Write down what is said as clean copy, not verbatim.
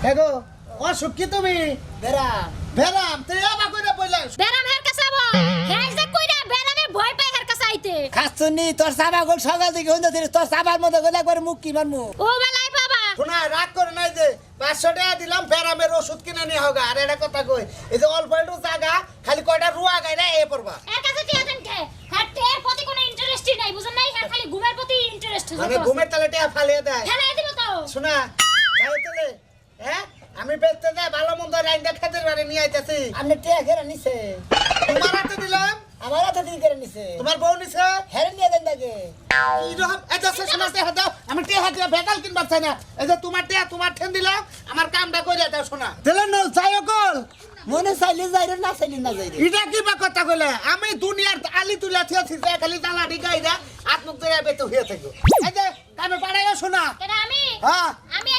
হেগো অসুখ কি তুমি বেরাম তুই আবার কইরা বইলা বেরাম হের কাছে আবো হে যে কইরা বেরামে ভয় পায় হের কাছে আইতে খাচ্ছনি তোর সাবা গোল সকাল থেকে হইন দিস তোর সাবার মধ্যে গেলে একবার মুখ কি মারমু ও বেলাই বাবা শোনা রাগ করে নাই যে 500 টাকা দিলাম বেরামের ওষুধ কিনে নিয়ে হোগা আর এটা কথা কই এই যে অল্প একটু জায়গা খালি কয়টা রুয়া গায় না এ পড়বা এর কাছে টিয়া দেন কে হ্যাঁ টের প্রতি কোনো ইন্টারেস্টই নাই বুঝেন নাই হ্যাঁ খালি ঘুমের প্রতি ইন্টারেস্ট মানে ঘুমের তালে টাকা ফালিয়ে দেয় ফেলাই দিব তো শোনা যাই তালে হ্যাঁ আমি বেচতে যাই ভালো মন্দ রাইন্দা খেতের বাড়ি নিয়ে আইতাছি আপনি টিয়া ঘেরা নিছে তোমার হাতে দিলাম আমার হাতে দিয়ে করে নিছে তোমার বউ নিছে হেরে নিয়ে দেন তাকে এইরকম এই যে শোনা টেহা দাও আমি টেহা দিয়ে বেকাল কিনবার চাই না এই যে তোমার টেহা তোমার ঠেন দিলাম আমার কামটা কইরা দাও শোনা দিলেন না যাই অকল মনে চাইলে যাই রে না চাইলে না যাই রে এটা কি বা কথা কইলে আমি দুনিয়ার আলি তুলা থিয়াছি যে খালি তালা ঢিকাইরা হাত মুখ ধরে বেতে হয়ে থাকো এই যে কামে পাড়াইও শোনা কেন আমি হ্যাঁ আমি